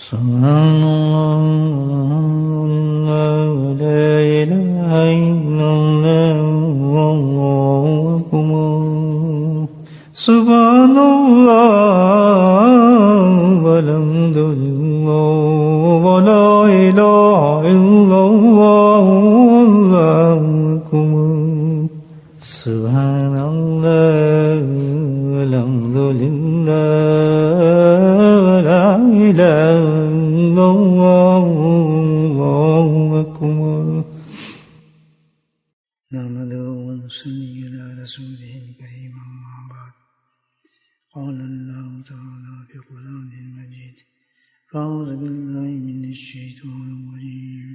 سبحان اللہ لا الہ الا اللہ واللہ اکبر سبحان اللہ والحمد للہ ولا الہ الا اللہ واللہ اکبر سبحان اللہ والحمد للہ ولا الہ الا اللہ واللہ اکبر نحمده ونصلي على رسوله الكريم أما بعد قال الله تعالى في القرآن المجيد أعوذ بالله من الشيطان الرجيم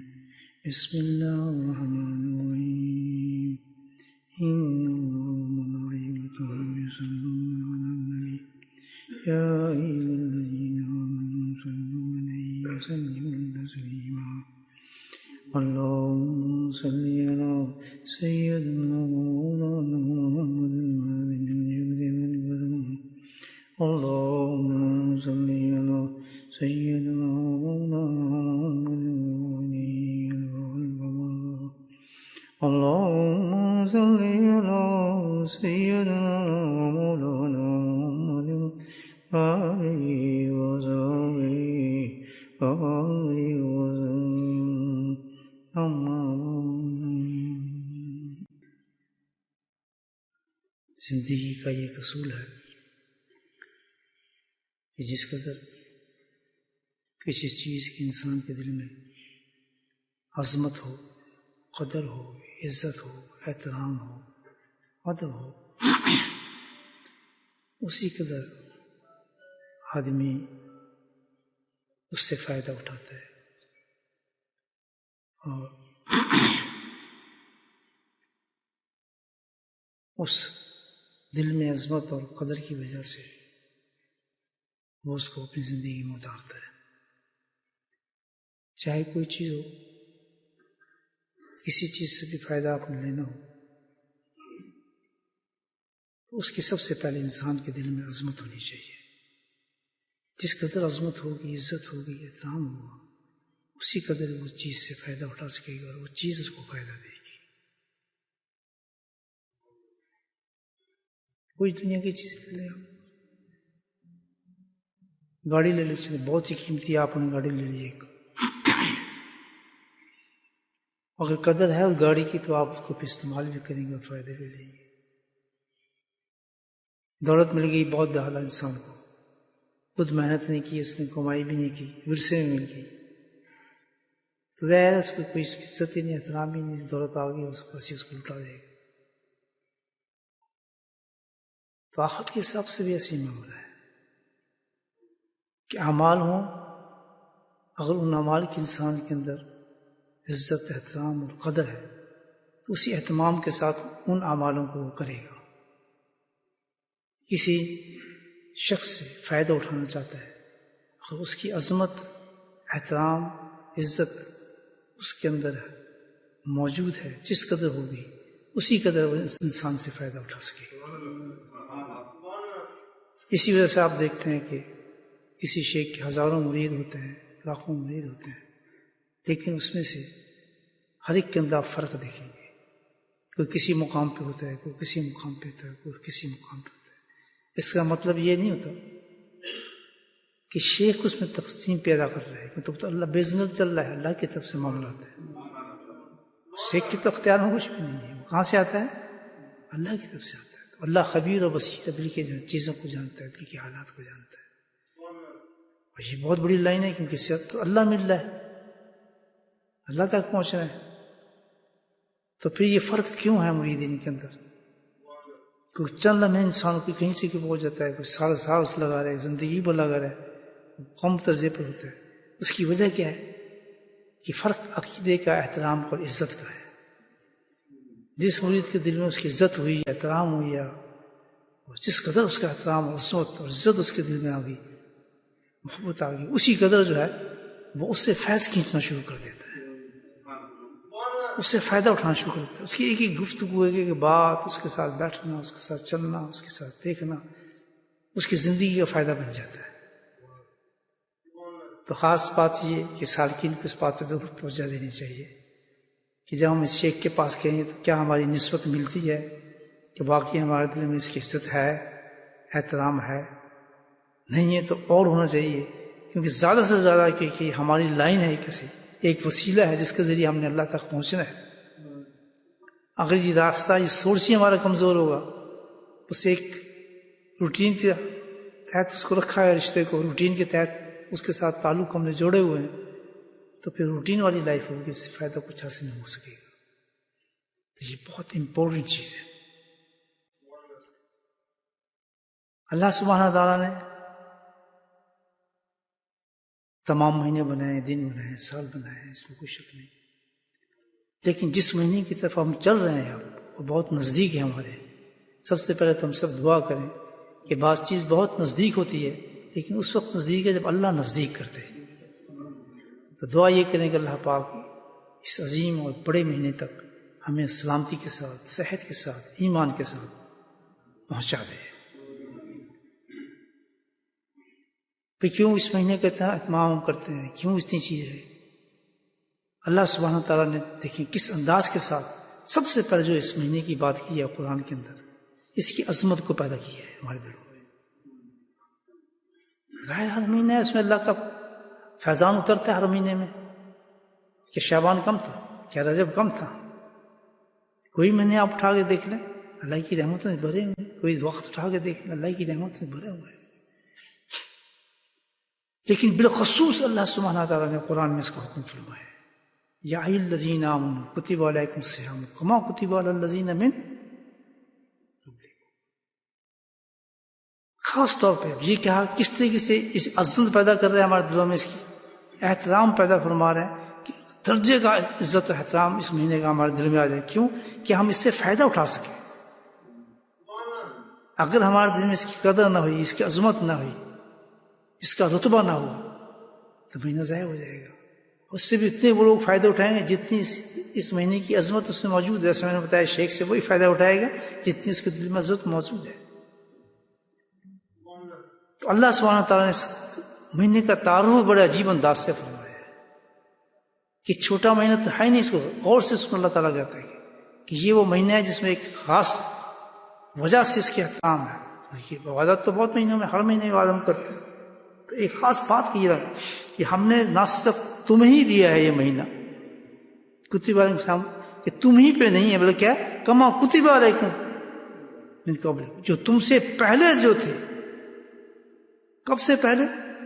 بسم الله الرحمن الرحيم إن الله وملائكته يصلون على النبي يا أيها الذين آمنوا صلوا عليه وسلموا تسليما اللهم صل على سيدنا ومولانا محمد من الجود والكرم اللهم صل على سيدنا ومولانا محمد اللهم صل على سيدنا ومولانا محمد آله وصحبه وسلم أما زندگی کا یہ اصول ہے کہ جس قدر کسی چیز کی انسان کے دل میں عظمت ہو، قدر ہو، عزت ہو، احترام ہو، ادب ہو، اسی قدر آدمی اس سے فائدہ اٹھاتا ہے اور اس دل میں عظمت اور قدر کی وجہ سے وہ اس کو اپنی زندگی میں اتارتا ہے. چاہے کوئی چیز ہو، کسی چیز سے بھی فائدہ آپ نے لینا ہو تو اس کی سب سے پہلے انسان کے دل میں عظمت ہونی چاہیے. جس قدر عظمت ہوگی، عزت ہوگی، احترام ہوگا، اسی قدر وہ چیز سے فائدہ اٹھا سکے گا اور وہ چیز اس کو فائدہ دے گی. کوئی دنیا کی چیز لے لیں، آپ گاڑی لے لیں، بہت ہی قیمتی آپ نے گاڑی لے لی ایک، اگر قدر ہے اس گاڑی کی تو آپ اس کو استعمال بھی کریں گے اور فائدے بھی لیں گے. دولت مل گئی بہت زیادہ انسان کو، خود محنت نہیں کی، اس نے کمائی بھی نہیں کی، ورثے میں مل گئی، تو ظاہر ہے اس کو کوئی عزت ہی نہیں، احترام ہی نہیں. دولت آ گئی اس کو لٹا دے گا. تو آخرت کے حساب سے بھی ایسے ہی معاملہ ہے کہ اعمال ہوں، اگر ان اعمال کے انسان کے اندر عزت، احترام اور قدر ہے تو اسی اہتمام کے ساتھ ان اعمالوں کو وہ کرے گا. کسی شخص سے فائدہ اٹھانا چاہتا ہے، اگر اس کی عظمت، احترام، عزت اس کے اندر موجود ہے، جس قدر ہوگی اسی قدر وہ انسان سے فائدہ اٹھا سکے گا. اسی وجہ سے آپ دیکھتے ہیں کہ کسی شیخ کے ہزاروں مرید ہوتے ہیں، لاکھوں مرید ہوتے ہیں، لیکن اس میں سے ہر ایک کے اندر آپ فرق دیکھیں گے. کوئی کسی مقام پہ ہوتا ہے، کوئی کسی مقام پہ ہوتا ہے، کوئی کسی مقام پہ ہوتا ہے. اس کا مطلب یہ نہیں ہوتا کہ شیخ اس میں تقسیم پیدا کر رہا ہے، تو اللہ بزنس چل رہا ہے، اللہ کی طرف سے معاملات ہے. شیخ کی تو اختیار میں کچھ بھی نہیں ہے. وہ کہاں سے آتا ہے؟ اللہ کی طرف سے آتا ہے. تو اللہ خبیر اور بصیر ہے، دل کی چیزوں کو جانتا ہے، دل کے حالات کو جانتا ہے. اور یہ بہت بڑی لائن ہے، کیونکہ صحت تو اللہ مل رہا ہے، اللہ تک پہنچنا ہے. تو پھر یہ فرق کیوں ہے مریدین کے اندر؟ کوئی چند لمحے انسان کو کہیں سے کہ پہنچ جاتا ہے، کوئی سال اس لگا رہے، زندگی پر لگا رہے، کم طرزے پر ہوتا ہے. اس کی وجہ کیا ہے؟ کہ فرق عقیدے کا، احترام کا اور عزت کا ہے. جس مرید کے دل میں اس کی عزت ہوئی، احترام ہوئی، اور جس قدر اس کا احترام اور عظمت اور عزت اس کے دل میں آ گئی، محبت آ گئی، اسی قدر جو ہے وہ اس سے فیض کھینچنا شروع کر دیتا ہے، اس سے فائدہ اٹھانا شروع کر دیتا ہے. اس کی ایک ایک گفتگو، ایک ایک بات، اس کے ساتھ بیٹھنا، اس کے ساتھ چلنا، اس کے ساتھ دیکھنا، اس کی زندگی کا فائدہ بن جاتا ہے. تو خاص بات یہ کہ سالکین کو اس بات پہ ضرور توجہ دینی چاہیے کہ جب ہم اس شیخ کے پاس گئے تو کیا ہماری نسبت ملتی ہے کہ واقعی ہمارے دل میں اس کی عزت ہے، احترام ہے؟ نہیں ہے تو اور ہونا چاہیے، کیونکہ زیادہ سے زیادہ کہ ہماری لائن ہے ایک وسیلہ ہے جس کے ذریعے ہم نے اللہ تک پہنچنا ہے۔ اگر یہ راستہ، یہ سورس ہی ہمارا کمزور ہوگا، بس ایک روٹین کے تحت اس کو رکھا ہے، رشتے کو روٹین کے تحت اس کے ساتھ تعلق ہم نے جوڑے ہوئے ہیں، تو پھر روٹین والی لائف ہوگی، اس سے فائدہ کچھ حاصل نہیں ہو سکے گا۔ تو یہ بہت امپورٹنٹ چیز ہے۔ اللہ سبحانہ تعالیٰ نے تمام مہینے بنائے، دن بنائے، سال بنائے، اس میں کوئی شک نہیں، لیکن جس مہینے کی طرف ہم چل رہے ہیں اب وہ بہت نزدیک ہے ہمارے۔ سب سے پہلے تو ہم سب دعا کریں کہ بعض چیز بہت نزدیک ہوتی ہے، لیکن اس وقت نزدیک ہے جب اللہ نزدیک کرتے ہیں۔ تو دعا یہ کریں کہ اللہ پاک اس عظیم اور بڑے مہینے تک ہمیں سلامتی کے ساتھ، صحت کے ساتھ، ایمان کے ساتھ پہنچا دے۔ پھر کیوں اس مہینے کا اتنا اہتمام کرتے ہیں، کیوں اتنی چیز ہے؟ اللہ سبحانہ تعالیٰ نے دیکھیں کس انداز کے ساتھ سب سے پہلے جو اس مہینے کی بات کی ہے قرآن کے اندر، اس کی عظمت کو پیدا کیا ہے ہمارے دلوں میں۔ ظاہر ہر مہینہ ہے، اس میں اللہ کا فیضان اترتا ہے ہر مہینے میں۔ کہ شعبان کم تھا، کیا رجب کم تھا؟ کوئی مہینے آپ اٹھا کے دیکھ لیں، اللہ کی رحمتوں سے بھرے ہوئے، کوئی وقت اٹھا کے دیکھ لیں، اللہ کی رحمتوں سے بھرے ہوئے۔ لیکن بالخصوص اللہ سبحانہ تعالیٰ نے قرآن میں اس کا حکم فرمایا ہے، یا ایھا الذین آمنوا کتب علیکم الصیام کما کتب علی الذین من قبلکم۔ خاص طور پہ یہ کہا کس طریقے سے اس عظمت پیدا کر رہے ہیں ہمارے دلوں میں، اس کی احترام پیدا فرما رہے ہیں کہ درجے کا عزت و احترام اس مہینے کا ہمارے دل میں آ جائے۔ کیوں؟ کہ ہم اس سے فائدہ اٹھا سکیں۔ اگر ہمارے دل میں اس کی قدر نہ ہوئی، اس کی عظمت نہ ہوئی، اس کا رتبہ نہ ہوا، تو مہینہ ضائع ہو جائے گا۔ اس سے بھی اتنے وہ لوگ فائدہ اٹھائیں گے جتنی اس مہینے کی عظمت اس میں موجود ہے۔ جیسے میں نے بتایا شیخ سے وہی فائدہ اٹھائے گا جتنی اس کے دل میں عظمت موجود ہے۔ تو اللہ سبحانہ تعالیٰ نے اس مہینے کا تعارف بڑے عجیب انداز سے فرمایا ہے کہ چھوٹا مہینہ تو ہے نہیں، اس کو غور سے سن۔ اللہ تعالیٰ کہتا ہے کہ یہ وہ مہینہ ہے جس میں ایک خاص وجہ سے اس کے احترام ہے۔ عبادت تو بہت مہینوں میں، ہر مہینے عبادت ہم کرتے ہیں، تو ایک خاص بات کی ہے کہ ہم نے نہ صرف تمہیں ہی دیا ہے یہ مہینہ، کتب علیکم، کہ تم ہی پہ نہیں ہے بلکہ کیا؟ کما کتب علیکم من قبلکم، جو تم سے پہلے جو تھے۔ کب سے پہلے؟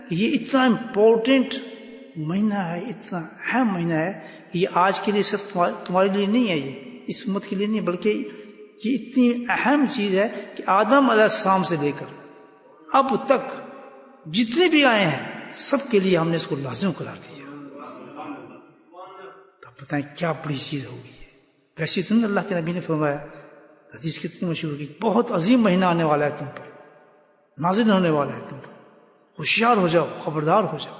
یہ اتنا امپورٹنٹ مہینہ ہے، اتنا اہم مہینہ ہے کہ یہ آج کے لیے صرف تمہارے لیے نہیں ہے، یہ اس امت کے لیے نہیں، بلکہ یہ اتنی اہم چیز ہے کہ آدم علیہ السلام سے لے کر اب تک جتنے بھی آئے ہیں سب کے لیے ہم نے اس کو لازم قرار دیا۔ تو آپ بتائیں کیا بڑی چیز ہوگی ہے۔ ویسے تو نہیں، اللہ کے نبی نے فرمایا، حدیث کتنی مشہور کی، بہت عظیم مہینہ آنے والا ہے تم پر، نازل ہونے والا ہے تم پر، ہوشیار ہو جاؤ، خبردار ہو جاؤ۔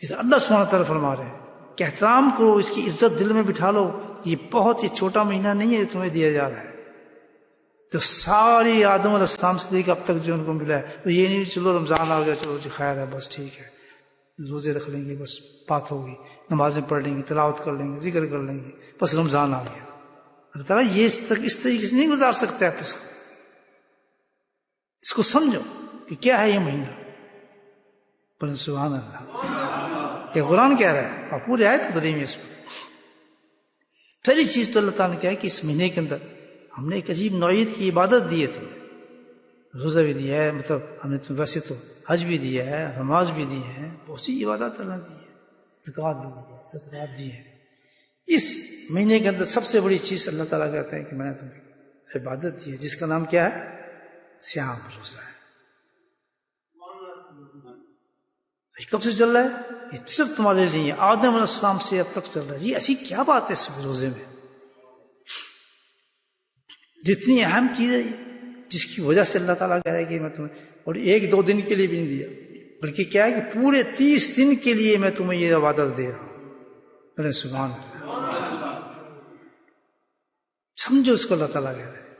اس اللہ سبحانہ تعالیٰ فرما رہے ہیں کہ احترام کرو، اس کی عزت دل میں بٹھا لو۔ یہ بہت ہی چھوٹا مہینہ نہیں ہے جو تمہیں دیا جا رہا ہے۔ تو ساری آدم علیہ السلام سے لے کے اب تک جو ان کو ملا ہے، تو یہ نہیں چلو رمضان آ گیا، چلو جی خیر ہے، بس ٹھیک ہے، روزے رکھ لیں گے، بس بات ہوگی، نمازیں پڑھ لیں گے، تلاوت کر لیں گے، ذکر کر لیں گے، بس رمضان آ گیا۔ اللہ تعالیٰ یہ اس طریقے سے نہیں گزار سکتے آپ اس کو سمجھو کہ کیا ہے یہ مہینہ۔ پر سبحان اللہ، یہ قرآن کہہ رہا ہے، اور پورے آیت ترجمہ ہے اس میں۔ پہلی چیز تو اللہ تعالیٰ نے کہا ہے کہ اس مہینے کے اندر ہم نے ایک عجیب نوعیت کی عبادت دی ہے تمہیں، روزہ بھی دیا ہے، مطلب ہم نے تم ویسے تو حج بھی دیا ہے، نماز بھی دی ہے، بہت سی عبادت اللہ نے دی ہے، زکوٰۃ بھی دی ہے، صدقات دی ہے۔ اس مہینے کے اندر سب سے بڑی چیز اللہ تعالیٰ کہتا ہے کہ میں نے تمہیں عبادت دی ہے، جس کا نام کیا ہے؟ صیام، روزہ ہے۔ کب سے چل رہا ہے؟ یہ صرف تمہارے لیے، آدم علیہ السلام سے اب تک چل رہا ہے۔ یہ ایسی کیا بات ہے اس روزے میں، جتنی اہم چیز ہے جس کی وجہ سے اللہ تعالیٰ کہہ رہا ہے کہ میں تمہیں، اور ایک دو دن کے لیے بھی نہیں دیا، بلکہ کیا ہے کہ پورے 30 دن کے لیے میں تمہیں یہ عبادت دے رہا ہوں۔ ارے سبحان اللہ، سمجھو اس کو، اللہ تعالیٰ کہہ رہا ہے،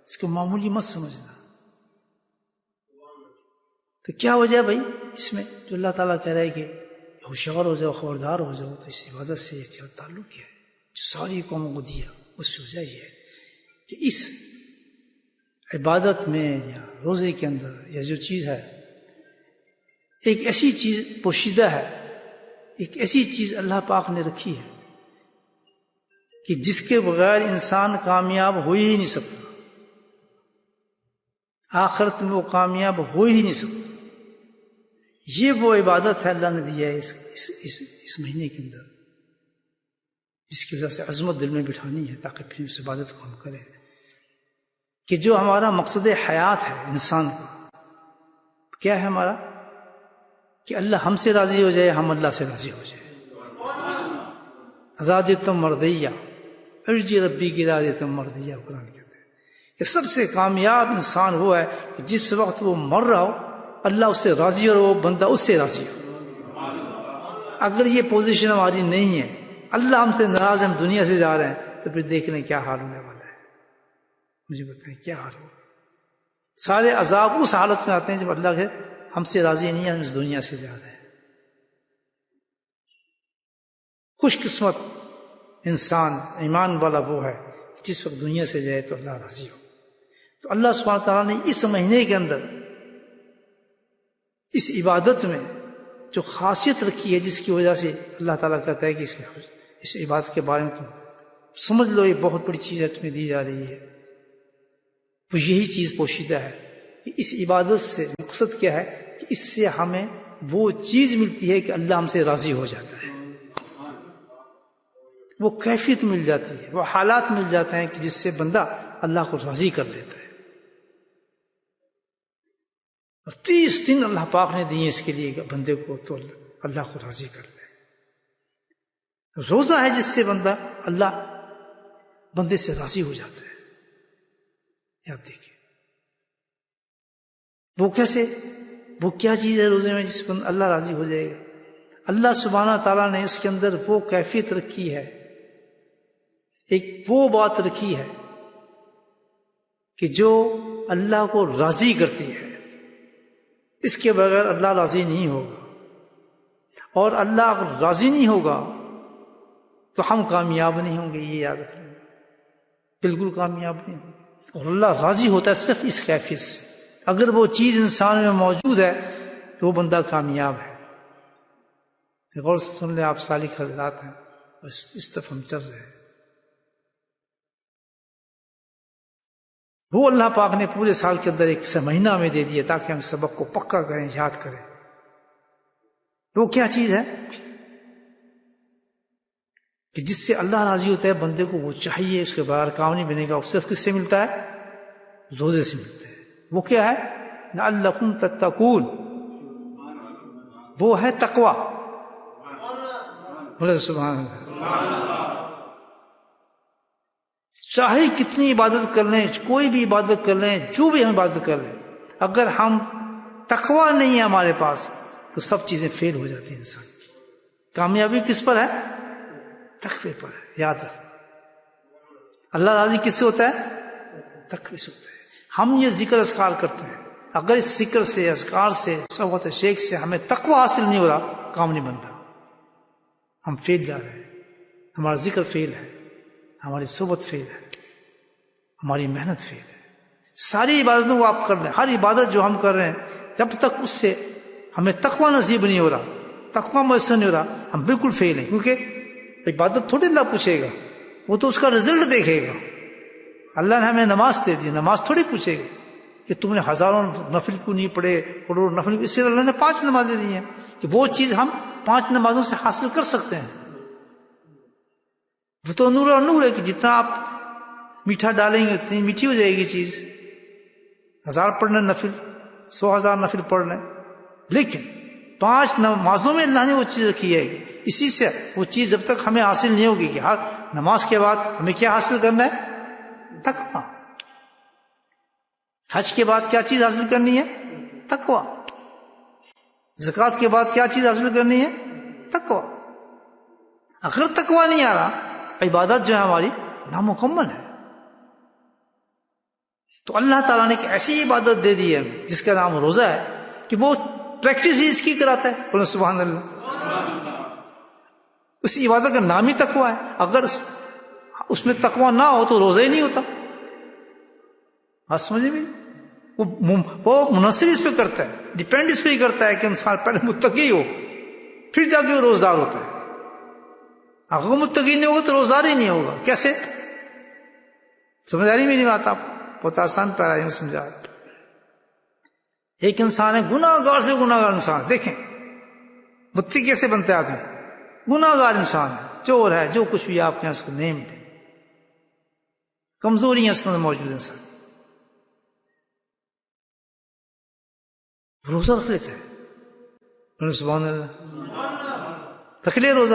اس کو معمولی مت سمجھنا۔ تو کیا وجہ ہے بھائی اس میں جو اللہ تعالیٰ کہہ رہا ہے کہ ہوشیار ہو جاؤ، خبردار ہو جاؤ؟ تو اس عبادت سے یہ تعلق کیا ہے جو ساری قوموں کو دیا؟ اس کی وجہ یہ ہے کہ اس عبادت میں یا روزے کے اندر یا جو چیز ہے، ایک ایسی چیز پوشیدہ ہے، ایک ایسی چیز اللہ پاک نے رکھی ہے کہ جس کے بغیر انسان کامیاب ہو ہی نہیں سکتا، آخرت میں وہ کامیاب ہو ہی نہیں سکتا۔ یہ وہ عبادت ہے اللہ نے دیا ہے اس مہینے کے اندر، جس کی وجہ سے عظمت دل میں بٹھانی ہے تاکہ پھر اس عبادت کو ہم کریں، کہ جو ہمارا مقصد حیات ہے انسان کا کیا ہے ہمارا، کہ اللہ ہم سے راضی ہو جائے، ہم اللہ سے راضی ہو جائے۔ ازادتم مردیہ ارجی ربی کی ازادتم مردیہ، قرآن کہتے ہیں کہ سب سے کامیاب انسان وہ ہے کہ جس وقت وہ مر رہا ہو اللہ اس سے راضی ہو اور وہ بندہ اس سے راضی ہو۔ اگر یہ پوزیشن ہماری نہیں ہے، اللہ ہم سے ناراض ہے، ہم دنیا سے جا رہے ہیں، تو پھر دیکھ لیں کیا حال ہونے والا ہے۔ مجھے بتائیں کیا حال ہو؟ سارے عذاب اس حالت میں آتے ہیں جب اللہ کے ہم سے راضی نہیں ہے، ہم اس دنیا سے جا رہے ہیں۔ خوش قسمت انسان ایمان والا وہ ہے جس وقت دنیا سے جائے تو اللہ راضی ہو۔ تو اللہ سبحانہ تعالیٰ نے اس مہینے کے اندر اس عبادت میں جو خاصیت رکھی ہے، جس کی وجہ سے اللہ تعالیٰ کہتا ہے کہ اس عبادت کے بارے میں تم سمجھ لو یہ بہت بڑی چیز ہے تمہیں دی جا رہی ہے، وہ یہی چیز پوشیدہ ہے کہ اس عبادت سے مقصد کیا ہے کہ اس سے ہمیں وہ چیز ملتی ہے کہ اللہ ہم سے راضی ہو جاتا ہے، وہ کیفیت مل جاتی ہے، وہ حالات مل جاتے ہیں کہ جس سے بندہ اللہ کو راضی کر لیتا ہے۔ اور 30 دن اللہ پاک نے دیے اس کے لیے کہ بندے کو تو اللہ کو راضی کر لے۔ روزہ ہے جس سے بندہ اللہ بندے سے راضی ہو جاتا ہے۔ آپ دیکھیں وہ کیسے، وہ کیا چیز ہے روزے میں جس پر اللہ راضی ہو جائے گا؟ اللہ سبحانہ تعالیٰ نے اس کے اندر وہ کیفیت رکھی ہے، ایک وہ بات رکھی ہے کہ جو اللہ کو راضی کرتی ہے، اس کے بغیر اللہ راضی نہیں ہوگا، اور اللہ اگر راضی نہیں ہوگا تو ہم کامیاب نہیں ہوں گے، یہ یاد رکھیں، بالکل کامیاب نہیں ہوں گے۔ اور اللہ راضی ہوتا ہے صرف اس کیفیت سے، اگر وہ چیز انسان میں موجود ہے تو وہ بندہ کامیاب ہے۔ غور سے سن لیں آپ سالک حضرات ہیں، اس طرف ہم چل رہے ہیں۔ وہ اللہ پاک نے پورے سال کے اندر ایک مہینہ میں دے دیا تاکہ ہم سبق کو پکا کریں، یاد کریں۔ وہ کیا چیز ہے کہ جس سے اللہ راضی ہوتا ہے، بندے کو وہ چاہیے، اس کے بغیر کام نہیں بنے گا، وہ صرف کس سے ملتا ہے؟ روزے سے ملتا ہے۔ وہ کیا ہے؟ لعلکم تتقون، وہ ہے تقوی۔ بولے سبحان اللہ۔ چاہے کتنی عبادت کر لیں، کوئی بھی عبادت کر لیں، جو بھی ہم عبادت کر لیں، اگر ہم تقوی نہیں ہے ہمارے پاس تو سب چیزیں فیل ہو جاتی ہیں انسان کی۔ کامیابی کس پر ہے؟ تقوی پر ہے، یاد رکھ۔ اللہ راضی کس سے ہوتا ہے؟ تقوی سے ہوتا ہے۔ ہم یہ ذکر اذکار کرتے ہیں، اگر اس ذکر سے، اذکار سے، صحبت شیخ سے ہمیں تقوی حاصل نہیں ہو رہا، کام نہیں بن رہا، ہم فیل جا رہے ہیں۔ ہمارا ذکر فیل ہے، ہماری صحبت فیل ہے، ہماری محنت فیل ہے۔ ساری عبادتوں کو آپ کر لیں، ہر عبادت جو ہم کر رہے ہیں، جب تک اس سے ہمیں تقوی نصیب نہیں ہو رہا، تقوی میسر نہیں ہو رہا، ہم بالکل فیل ہیں۔ کیونکہ عبادت تھوڑی اللہ پوچھے گا، وہ تو اس کا رزلٹ دیکھے گا۔ اللہ نے ہمیں نماز دے دی، نماز تھوڑی پوچھے گا کہ تم نے ہزاروں نفل کیوں نہیں پڑھے، کروڑوں نفل، اس لیے اللہ نے 5 نمازیں دی ہیں کہ وہ چیز ہم 5 نمازوں سے حاصل کر سکتے ہیں۔ وہ تو نور اور نور ہے کہ جتنا آپ میٹھا ڈالیں گے اتنی میٹھی ہو جائے گی چیز۔ 1000 پڑھنے نفل، 100,000 نفل پڑھ لیں، لیکن 5 نمازوں میں اللہ نے وہ چیز رکھی ہے۔ اسی سے وہ چیز جب تک ہمیں حاصل نہیں ہوگی کہ ہر نماز کے بعد ہمیں کیا حاصل کرنا ہے؟ تقوی۔ حج کے بعد کیا چیز حاصل کرنی ہے؟ تقوی۔ زکوٰۃ کے بعد کیا چیز حاصل کرنی ہے؟ تقوی۔ اگر تقوی نہیں آ رہا، عبادت جو ہے ہماری نامکمل ہے۔ تو اللہ تعالیٰ نے ایک ایسی عبادت دے دی ہے جس کا نام روزہ ہے کہ وہ پریکٹس ہی اس کی کراتا ہے. بولو سبحان اللہ. اس عبادت کا نام ہی تقویٰ ہے. اگر اس میں تقویٰ نہ ہو تو روزہ ہی نہیں ہوتا. آپ سمجھے بھی؟ وہ منحصر اس پہ کرتا ہے، ڈیپینڈ اس پہ ہی کرتا ہے کہ انسان پہلے متقی ہو پھر جا کے وہ روزدار ہوتا ہے. اگر وہ متقی نہیں ہوگا تو روزدار ہی نہیں ہوگا. کیسے؟ سمجھ آ رہی میری بات آپ؟ بہت آسان پیرا ہے سمجھا. ایک انسان ہے گناہ گار سے گناہ گار انسان. دیکھیں متقی کیسے بنتا ہے آدمی. گناہ گار انسان ہے، چور ہے، جو کچھ بھی آپ کے یہاں اس کو نیم دیں، کمزوری ہیں اس کے اندر موجود انسان. روزہ رکھ لیتے ہیں. سبحان اللہ. رکھ لے روزہ.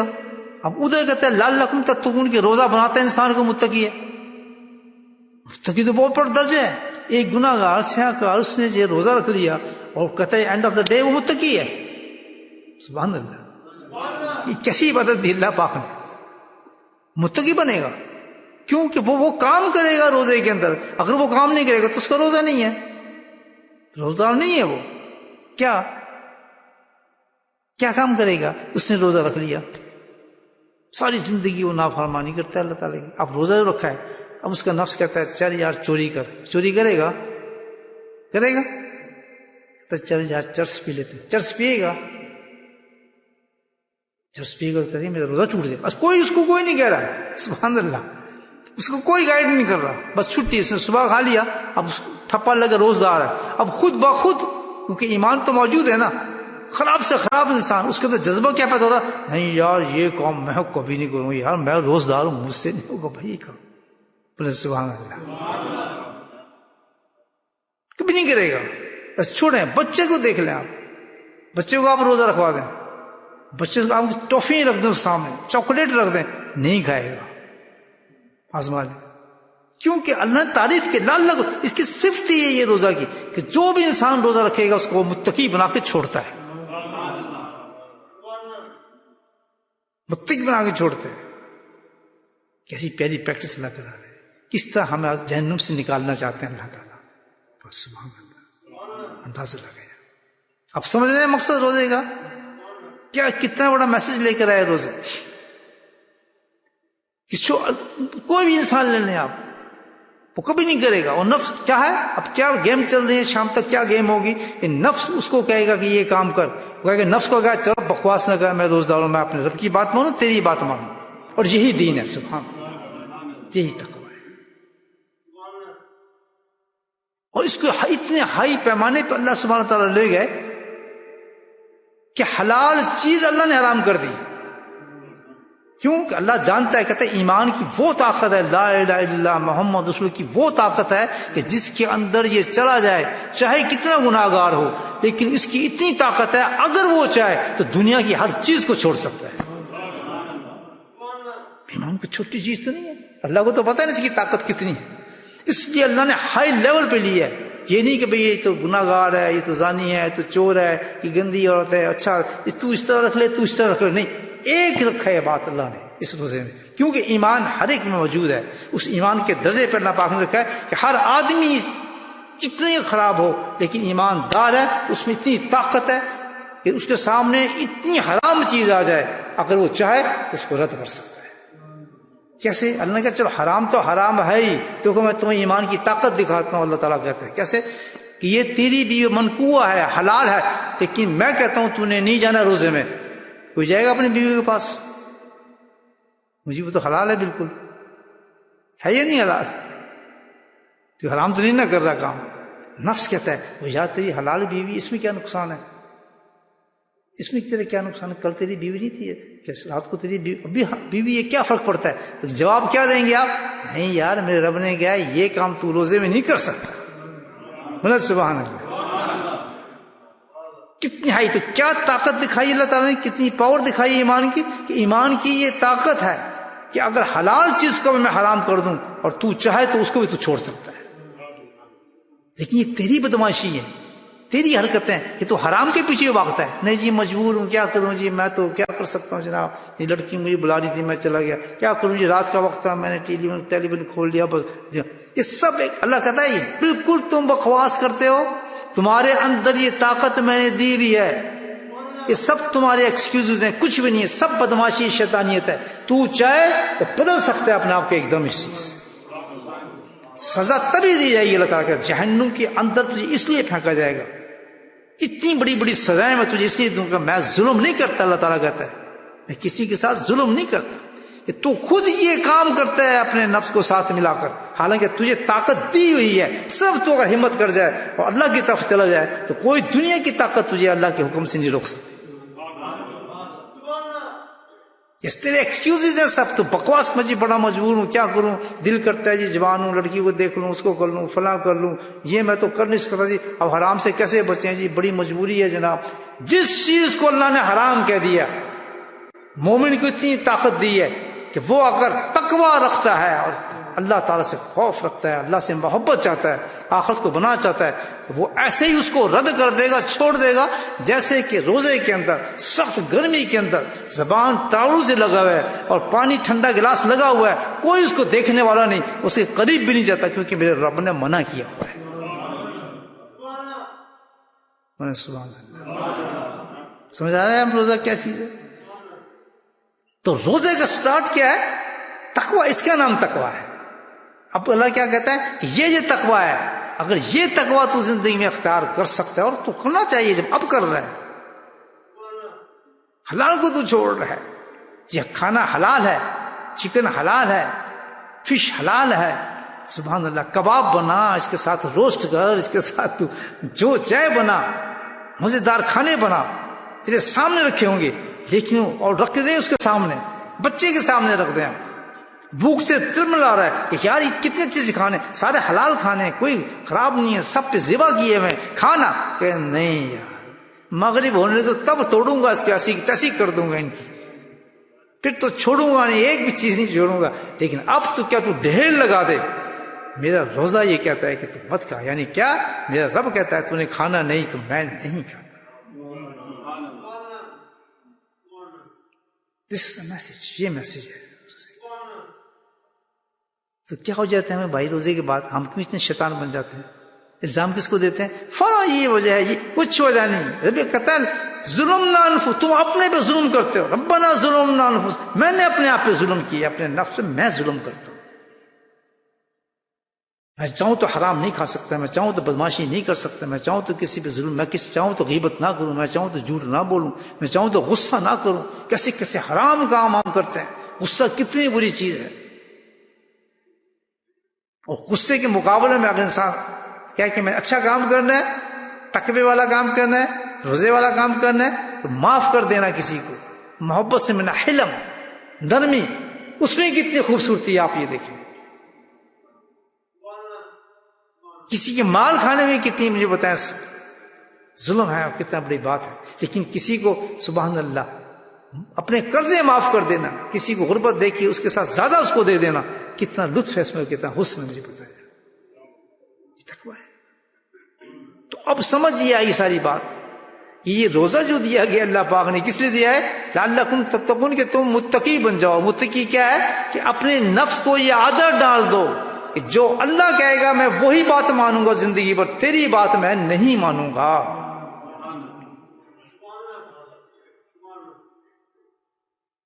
اب ادھر کہتے ہیں لعلکم تتقون کہ روزہ بناتا ہے انسان کو متقی ہے. متقی تو بہت بڑا درجہ ہے. ایک گناہ گار سیاہکار اس نے جو روزہ رکھ لیا اور کہتا ہے اینڈ آف دا ڈے وہ متقی ہے. سبحان اللہ. یہ کیسی عبادت دی اللہ پاک نے. متقی بنے گا کیونکہ وہ کام کرے گا روزے کے اندر. اگر وہ کام نہیں کرے گا تو اس کا روزہ نہیں ہے، روزدار نہیں ہے وہ. کیا کام کرے گا؟ اس نے روزہ رکھ لیا، ساری زندگی وہ نافرمانی کرتا ہے اللہ تعالیٰ کی. اب روزہ جو رکھا ہے، اب اس کا نفس کہتا ہے چل یار چوری کر. چوری کرے گا تو چل یار چرس پی لیتے. چرس پیے گا کہے میرا روزہ چھوٹ جائے. بس اس کو کوئی نہیں کہہ رہا ہے. سبحان اللہ. اس کو کوئی گائیڈ نہیں کر رہا. بس چھٹی، اس نے صبح کھا لیا، اب ٹھپا لگا روزدار ہے. اب خود بخود کیونکہ ایمان تو موجود ہے نا، خراب سے خراب انسان اس کے اندر جذبہ کیا پیدا ہو رہا، نہیں یار یہ کام میں کبھی نہیں کروں گا، یار میں روزدار ہوں، مجھ سے نہیں ہوگا بھائی کام. بولے سبحان اللہ. کبھی نہیں کرے گا. بس چھوڑیں. بچے کو دیکھ لیں آپ، بچے کو آپ روزہ رکھوا دیں، بچے کو آپ ٹافی رکھ دیں اس سامنے، چاکلیٹ رکھ دیں، نہیں کھائے گا. آزما لیں. کیونکہ اللہ نے تعریف کے لال اس کی صفت ہی ہے یہ روزہ کی کہ جو بھی انسان روزہ رکھے گا اس کو متقی بنا کے چھوڑتا ہے. متقی بنا کے چھوڑتے ہیں. کیسی پیاری پریکٹس اللہ کرا رہے ہیں. کس طرح ہمیں جہنم سے نکالنا چاہتے ہیں اللہ تعالیٰ. سبحان اللہ. اندازہ لگایا. اب سمجھ رہے ہیں مقصد روزے کا کیا، کتنا بڑا میسج لے کر آئے روزے. کوئی بھی انسان لے لیں آپ، وہ کبھی نہیں کرے گا. اور نفس کیا ہے، اب کیا گیم چل رہی ہے شام تک، کیا گیم ہوگی. نفس اس کو کہے گا کہ یہ کام کر، وہ کہے گا نفس کو کہا چلو بکواس نہ کر، میں روزدار ہوں، میں اپنے رب کی بات مانوں، تیری بات مانوں. اور یہی دین ہے. سبحان اللہ. یہی تقویٰ ہے. اور اس کو اتنے ہائی پیمانے پہ اللہ سبحانہ تعالیٰ لے گئے کہ حلال چیز اللہ نے حرام کر دی. کیوں کہ اللہ جانتا ہے، کہتا ہے ایمان کی وہ طاقت ہے، لا الہ الا اللہ محمد رسول کی وہ طاقت ہے کہ جس کے اندر یہ چلا جائے چاہے کتنا گناہ گار ہو، لیکن اس کی اتنی طاقت ہے اگر وہ چاہے تو دنیا کی ہر چیز کو چھوڑ سکتا ہے. ایمان کوئی چھوٹی چیز تو نہیں ہے. اللہ کو تو پتہ ہے اس کی طاقت کتنی ہے. اس لیے اللہ نے ہائی لیول پہ لی ہے. یہ نہیں کہ بھئی یہ تو گناہ گار ہے، یہ تو زانی ہے، تو چور ہے، یہ گندی عورت ہے، اچھا تو اس طرح رکھ لے، تو اس طرح رکھ لے. نہیں، ایک رکھا ہے بات اللہ نے اس روزے میں. کیونکہ ایمان ہر ایک میں موجود ہے. اس ایمان کے درجے پر اللہ پاک نے رکھا ہے کہ ہر آدمی کتنی خراب ہو لیکن ایماندار ہے، اس میں اتنی طاقت ہے کہ اس کے سامنے اتنی حرام چیز آ جائے اگر وہ چاہے تو اس کو رد کر سکتا ہے. کیسے؟ اللہ نے کہا چلو حرام تو حرام ہے ہی، دیکھو میں تمہیں ایمان کی طاقت دکھاتا ہوں. اللہ تعالیٰ کہتے ہیں کیسے کہ یہ تیری بیوی منقوع ہے، حلال ہے، لیکن میں کہتا ہوں تو نے نہیں جانا روزے میں. کوئی جائے گا اپنی بیوی کے پاس؟ مجھے وہ تو حلال ہے، بالکل ہے یا نہیں حلال؟ تو حرام تو نہیں نہ کر رہا کام. نفس کہتا ہے وہ یار تیری حلال بیوی، اس میں کیا نقصان ہے، اس میں تیرے کیا نقصان ہے، کل تیری بیوی نہیں تھی کہ رات کو تیری بیوی یہ کیا فرق پڑتا ہے. تو جواب کیا دیں گے آپ؟ نہیں یار میرے رب نے کہا یہ کام تو روزے میں نہیں کر سکتا. بولے سبحان اللہ. کتنی ہائی، تو کیا طاقت دکھائی اللہ تعالیٰ نے، کتنی پاور دکھائی ایمان کی کہ ایمان کی یہ طاقت ہے کہ اگر حلال چیز کو میں حرام کر دوں اور تو چاہے تو اس کو بھی تو چھوڑ سکتا ہے. لیکن یہ تیری بدماشی ہے، تیری حرکتیں کہ تو حرام کے پیچھے بھاگتا ہے. نہیں جی مجبور ہوں، کیا کروں جی، میں تو کیا کر سکتا ہوں جناب، یہ لڑکی مجھے بلا رہی تھی میں چلا گیا، کیا کروں جی، رات کا وقت تھا میں نے ٹیلی ویژن کھول لیا بس. یہ سب ایک اللہ کہتا ہے یہ بالکل تم بکواس کرتے ہو تمہارے اندر یہ طاقت میں نے دی بھی ہے، یہ سب تمہارے ایکسکیوزز ہیں، کچھ بھی نہیں ہے، سب بدماشی شیطانیت ہے. تو چاہے تو بدل سکتا ہے اپنے آپ کو ایک دم اس چیز. سزا تبھی دی جائے گی اللہ تعالیٰ کہ جہنم کے اندر تجھے اس لیے پھینکا جائے گا. اتنی بڑی بڑی سزائیں میں تجھے اس لیے دوں گا، میں ظلم نہیں کرتا. اللہ تعالیٰ کہتا ہے میں کسی کے ساتھ ظلم نہیں کرتا. تو خود یہ کام کرتا ہے اپنے نفس کو ساتھ ملا کر، حالانکہ تجھے طاقت دی ہوئی ہے. صرف تو اگر ہمت کر جائے اور اللہ کی طرف چلا جائے تو کوئی دنیا کی طاقت تجھے اللہ کے حکم سے نہیں روک سکتی. اس تیرے ایکسکیوزز ہیں سب. تو بکواس میں جی بڑا مجبور ہوں، کیا کروں، دل کرتا ہے جی جوان ہوں، لڑکی کو دیکھ لوں، اس کو کر لوں، فلاں کر لوں، یہ میں تو کر نہیں سکتا جی. اب حرام سے کیسے بچیں جی، بڑی مجبوری ہے جناب. جس چیز کو اللہ نے حرام کہہ دیا، مومن کو اتنی طاقت دی ہے کہ وہ اگر تقوی رکھتا ہے اور اللہ تعالیٰ سے خوف رکھتا ہے، اللہ سے محبت چاہتا ہے، آخرت کو بنا چاہتا ہے، وہ ایسے ہی اس کو رد کر دے گا، چھوڑ دے گا. جیسے کہ روزے کے اندر سخت گرمی کے اندر زبان تاڑو سے لگا ہوا ہے اور پانی ٹھنڈا گلاس لگا ہوا ہے، کوئی اس کو دیکھنے والا نہیں، اس کے قریب بھی نہیں جاتا، کیونکہ میرے رب نے منع کیا ہوا ہے. سبحان اللہ. سمجھ آ رہا ہے ہم روزہ کیا چیز ہے؟ تو روزے کا سٹارٹ کیا ہے؟ تقوی. اس کا نام تقوی ہے. اب اللہ کیا کہتا ہے کہ یہ تقوی ہے. اگر یہ تقوی تو زندگی میں اختیار کر سکتا ہے، اور تو کرنا چاہیے جب اب کر رہا ہے. حلال کو تو چھوڑ رہا ہے. یہ کھانا حلال ہے، چکن حلال ہے، فش حلال ہے. سبحان اللہ. کباب بنا، اس کے ساتھ روسٹ کر، اس کے ساتھ تو جو چائے بنا، مزیدار کھانے بنا، تیرے سامنے رکھے ہوں گے، لیکن اور رکھ دیں اس کے سامنے، بچے کے سامنے رکھ دیں. بھوک سے ترملا رہا ہے کہ یار یہ کتنے چیز کھانے، سارے حلال کھانے، کوئی خراب نہیں ہے، سب پہ ذبح کیے ہوئے کھانا. کہ نہیں یار، مغرب ہونے تو تب توڑوں گا اس کی، ایسی تیسی کر دوں گا ان کی، پھر تو چھوڑوں گا نہیں، ایک بھی چیز نہیں چھوڑوں گا. لیکن اب تو کیا تو ڈھیر لگا دے. میرا روزہ یہ کہتا ہے کہ تو مت کھا. یعنی کیا؟ میرا رب کہتا ہے تو نے کھانا نہیں تو میں نہیں کھاتا. دس از دا میسج. یہ میسج ہے. تو کیا ہو جاتا ہے ہمیں بھائی روزے کے بعد؟ ہم کیوں اتنے شیطان بن جاتے ہیں؟ الزام کس کو دیتے ہیں؟ فلاں یہ وجہ ہے، یہ کچھ وجہ نہیں. رب قتل ظلمنا انفسنا، تم اپنے پہ ظلم کرتے ہو. ربنا ظلمنا انفسنا، میں نے اپنے آپ پہ ظلم کیا، اپنے نفس پہ میں ظلم کرتا ہوں. میں چاہوں تو حرام نہیں کھا سکتا، میں چاہوں تو بدماشی نہیں کر سکتا، میں چاہوں تو کسی پہ ظلم، میں چاہوں تو غیبت نہ کروں، میں چاہوں تو جھوٹ نہ بولوں، میں چاہوں تو غصہ نہ کروں. کیسے کیسے حرام کام ہم کرتے ہیں. غصہ کتنی بری چیز ہے. اور غصے کے مقابلے میں اگر انسان کیا کہ میں اچھا کام کرنا ہے، تقوی والا کام کرنا ہے، روزے والا کام کرنا ہے، تو معاف کر دینا کسی کو، محبت سے منا، حلم، نرمی، اس میں کتنی خوبصورتی ہے. آپ یہ دیکھیں کسی کے مال کھانے میں کتنی، مجھے بتائیں، ظلم ہے اور کتنا بڑی بات ہے. لیکن کسی کو سبحان اللہ اپنے قرضے معاف کر دینا، کسی کو غربت دے کے اس کے ساتھ زیادہ اس کو دے دینا، کتنا لطف ہے اس میں، کتنا حسن ہے. مجھے بتائیں یہ تقویٰ ہے. تو اب سمجھیے آئی ساری بات. یہ روزہ جو دیا گیا اللہ پاک نے کس لیے دیا ہے؟ لعلکم تتقون، کہ تم متقی بن جاؤ. متقی کیا ہے؟ کہ اپنے نفس کو یہ عادت ڈال دو کہ جو اللہ کہے گا میں وہی بات مانوں گا زندگی بھر، تیری بات میں نہیں مانوں گا.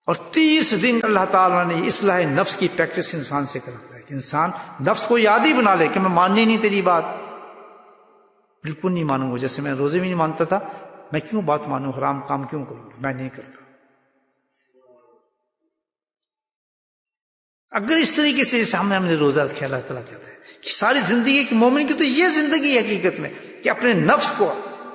اور 30 دن اللہ تعالیٰ نے اصلاح نفس کی پریکٹس انسان سے کراتا ہے کہ انسان نفس کو یاد ہی بنا لے کہ میں ماننی نہیں تیری بات، بالکل نہیں مانوں گا. جیسے میں روزے میں نہیں مانتا تھا، میں کیوں بات مانوں، حرام کام کیوں کروں، میں نہیں کرتا. اگر اس طریقے سے سامنے ہم نے روزہ رکھا، اللہ تعالیٰ کہتا ہے کہ ساری زندگی کی مومن کی تو یہ زندگی حقیقت میں کہ اپنے نفس کو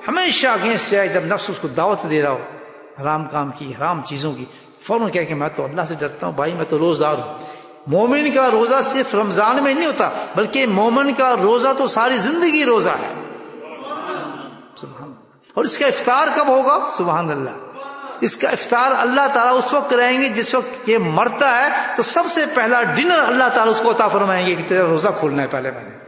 ہمیشہ اگینسٹ جائے. جب نفس اس کو دعوت دے رہا ہو حرام کام کی، حرام چیزوں کی، فوراً کہہ کہ میں تو اللہ سے ڈرتا ہوں بھائی، میں تو روزہ دار ہوں. مومن کا روزہ صرف رمضان میں نہیں ہوتا، بلکہ مومن کا روزہ تو ساری زندگی روزہ ہے. سبحان اللہ. اور اس کا افطار کب ہوگا؟ سبحان اللہ. اس کا افطار اللہ تعالیٰ اس وقت کرائیں گے جس وقت یہ مرتا ہے، تو سب سے پہلا ڈنر اللہ تعالیٰ اس کو عطا فرمائیں گے کہ تیرا روزہ کھولنا ہے. پہلے میں نے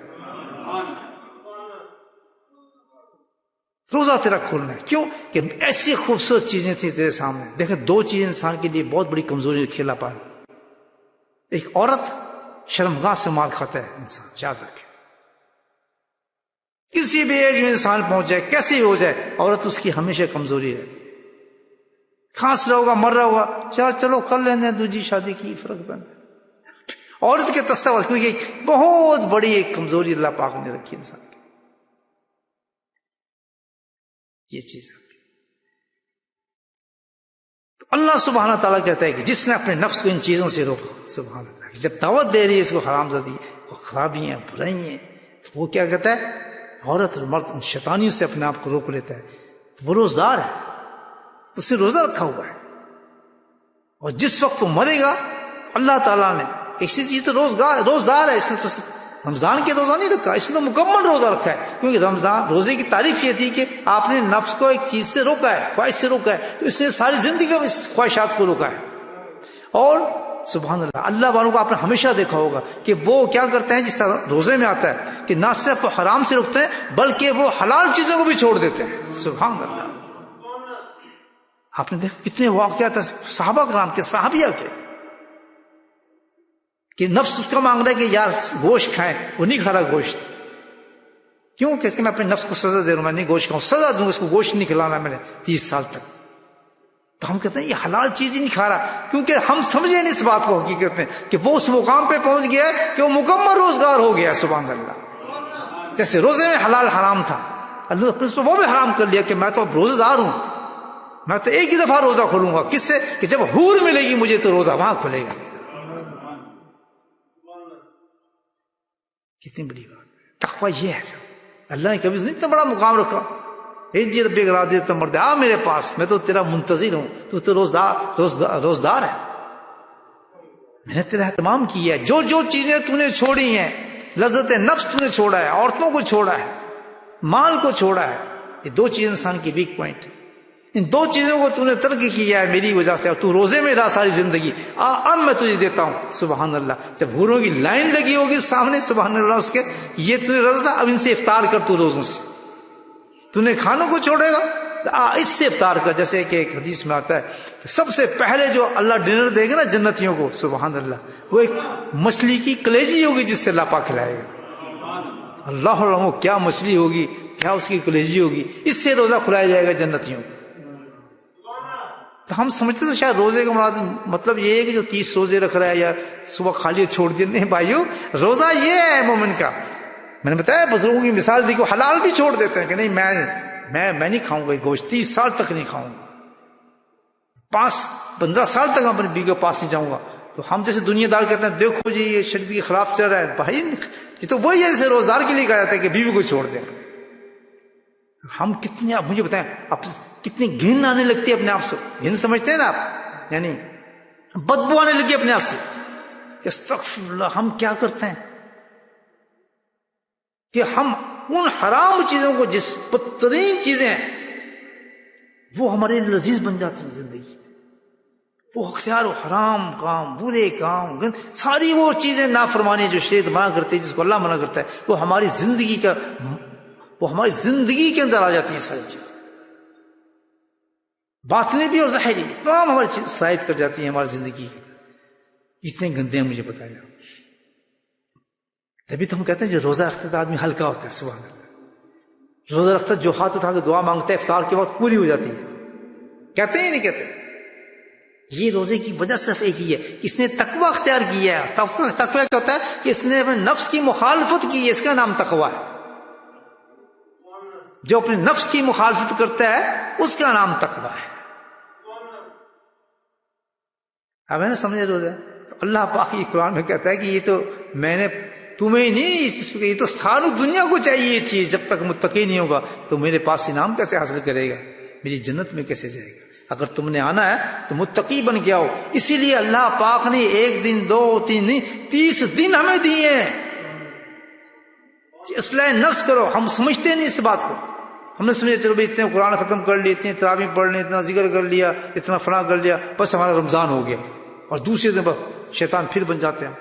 روزہ تیرا کھولنا ہے. کیوں؟ کہ ایسی خوبصورت چیزیں تھیں تیرے سامنے. دیکھیں 2 چیزیں انسان کے لیے بہت بڑی کمزوری کھیلا پائے. ایک عورت، شرمگاہ سے مال کھاتا ہے انسان، یاد رکھے. کسی بھی ایج میں انسان پہنچ جائے، کیسے بھی ہو جائے، عورت اس کی ہمیشہ کمزوری رہتی ہے. کھانس رہا ہوگا، مر رہا ہوگا، یار چلو کر لینے دوسری شادی کی، فرق پڑتا ہے. عورت کے تصور، کیونکہ بہت بڑی ایک کمزوری اللہ پاک نے رکھی انسان کی، یہ چیز ہے. تو اللہ سبحانہ تعالیٰ کہتا ہے کہ جس نے اپنے نفس کو ان چیزوں سے روکا، سبحان اللہ، جب دعوت دے رہی ہے اس کو حرام زدی، وہ خرابی ہیں، برائی ہیں، تو وہ کیا کہتا ہے، عورت اور مرد ان شیطانیوں سے اپنے آپ کو روک لیتا ہے. تو وہ روزدار ہے، اسے روزہ رکھا ہوا ہے، اور جس وقت وہ مرے گا اللہ تعالیٰ نے اسی چیز تو روزدار ہے، اس نے تو رمضان کے روزہ نہیں رکھا، اس نے تو مکمل روزہ رکھا ہے. کیونکہ رمضان روزے کی تعریف یہ تھی کہ آپ نے نفس کو ایک چیز سے روکا ہے، خواہش سے روکا ہے، تو اس نے ساری زندگی میں اس خواہشات کو روکا ہے. اور سبحان اللہ، اللہ والوں کو آپ نے ہمیشہ دیکھا ہوگا کہ وہ کیا کرتے ہیں، جس طرح روزے میں آتا ہے کہ نہ صرف وہ حرام سے روکتے ہیں بلکہ وہ حلال چیزوں کو بھی چھوڑ دیتے ہیں. سبحان اللہ. آپ نے دیکھا کتنے واقعات ہیں صحابہ کرام کے، صحابیہ کے، کہ نفس اس کا مانگ رہا ہے کہ یار گوشت کھائیں، وہ نہیں کھا رہا گوشت. کیوں؟ کہ میں اپنے نفس کو سزا دے رہا ہوں، میں نہیں گوشت کھاؤں، سزا دوں گا، اس کو گوشت نہیں کھلانا میں نے 30 سال تک. تو ہم کہتے ہیں یہ حلال چیز ہی نہیں کھا رہا، کیونکہ ہم سمجھے نہیں اس بات کو حقیقت میں کہ وہ اس مقام پہ پہنچ گیا ہے کہ وہ مکمل روزگار ہو گیا. سبحان اللہ. جیسے روزے میں حلال حرام تھا، اللہ نے وہ بھی حرام کر لیا کہ میں تو اب روزہ دار ہوں، میں تو ایک ہی دفعہ روزہ کھولوں گا. کس سے؟ کہ جب حور ملے گی مجھے تو روزہ وہاں کھلے گا. کتنی بڑی بات ہے. تقویٰ یہ ہے سب. اللہ نے کبھی اتنا بڑا مقام رکھا، جی رب راضی تو مرد آ میرے پاس، میں تو تیرا منتظر ہوں، تو روزدار ہے، میں نے تیرا اہتمام کیا ہے. جو جو چیزیں تو نے چھوڑی ہیں، لذت نفس تو نے چھوڑا ہے، عورتوں کو چھوڑا ہے، مال کو چھوڑا ہے، یہ 2 چیز انسان کی ویک پوائنٹ ہے. ان 2 چیزوں کو تو نے ترک کیا ہے میری وجہ سے، اور تو روزے میں رہا ساری زندگی، اب میں تجھے دیتا ہوں. سبحان اللہ. جب حوروں کی لائن لگی ہوگی سامنے، سبحان اللہ، اس کے یہ تو نے رضا، اب ان سے افطار کر، تو روزوں سے تو نے کھانوں کو چھوڑے گا، اس سے افطار کر. جیسے کہ ایک حدیث میں آتا ہے سب سے پہلے جو اللہ ڈنر دے گا نا جنتیوں کو، سبحان اللہ، وہ ایک مچھلی کی کلیجی ہوگی جس سے اللہ پاک کھلائے گا. اللہ علم کیا مچھلی ہوگی، کیا اس کی کلیجی ہوگی، اس سے روزہ کھلایا جائے گا جنتیوں کو. تو ہم سمجھتے تھے شاید روزے کا مطلب یہ ہے کہ جو 30 روزے رکھ رہا ہے یا صبح خالی چھوڑ دیا. نہیں بھائیو، روزہ یہ ہے مومن کا. میں نے بتایا بزرگوں کی مثال دی کہ حلال بھی چھوڑ دیتے ہیں کہ نہیں میں نہیں کھاؤں گا گوشت، 30 سال تک نہیں کھاؤں گا، 15 سال تک اپنی بیوی کے پاس نہیں جاؤں گا. تو ہم جیسے دنیا دار کہتے ہیں دیکھو جی یہ شریعت کے خلاف چل رہا ہے. بھائی یہ تو وہی ہے جیسے روزدار کے لیے کہا جاتا ہے کہ بیوی کو چھوڑ دیں. ہم کتنے، آپ مجھے بتائیں، اب کتنی گھن آنے لگتی ہے اپنے آپ سے. گھن سمجھتے ہیں نا آپ، یعنی بدبو آنے لگی اپنے آپ سے کہ استغفر اللہ. ہم کیا کرتے ہیں کہ ہم ان حرام چیزوں کو، جس بدترین چیزیں ہیں وہ ہمارے لذیذ بن جاتی ہیں زندگی، وہ اختیار و حرام کام، برے کام، ساری وہ چیزیں نافرمانی جو شریعت منع کرتی ہے، جس کو اللہ منع کرتا ہے، وہ ہماری زندگی کے اندر آ جاتی ہیں. ساری چیزیں باطنی بھی اور ظاہری بھی تمام ہماری چیز سائد کر جاتی ہیں ہماری زندگی کے اندر. اتنے گندے ہیں مجھے بتایا. تبھی تو ہم کہتے ہیں جو روزہ رکھتا ہے آدمی ہلکا ہوتا ہے. سبحان اللہ. روزہ رکھتا ہے جو ہاتھ اٹھا کے دعا مانگتا ہے افطار کے وقت پوری ہو جاتی ہے. کہتے ہیں نہیں کہتے؟ یہ روزے کی وجہ صرف ایک ہی ہے کہ اس نے تقوی اختیار کیا ہے. تقوی کیا ہوتا ہے کہ اس نے اپنے نفس کی مخالفت کی ہے، اس کا نام تقوی ہے. جو اپنے نفس کی مخالفت کرتا ہے اس کا نام تقوی ہے. اب ہے نا سمجھے روزہ. اللہ پاک یہ قرآن میں کہتا ہے کہ یہ تو میں نے تمہیں نہیں، یہ تو ساری دنیا کو چاہیے یہ چیز. جب تک متقی نہیں ہوگا تو میرے پاس انعام کیسے حاصل کرے گا، میری جنت میں کیسے جائے گا. اگر تم نے آنا ہے تو متقی بن کے آؤ. اسی لیے اللہ پاک نے 1 دن 2 3 نہیں 30 دن ہمیں دیے ہیں. اصلاح نفس کرو. ہم سمجھتے نہیں اس بات کو. ہم نے سمجھا چلو بھائی اتنے قرآن ختم کر لیے، اتنے تراویح پڑھ لی، اتنا ذکر کر لیا، اتنا فلاں کر لیا، بس ہمارا رمضان ہو گیا. اور دوسرے دن بس شیطان پھر بن جاتے ہیں.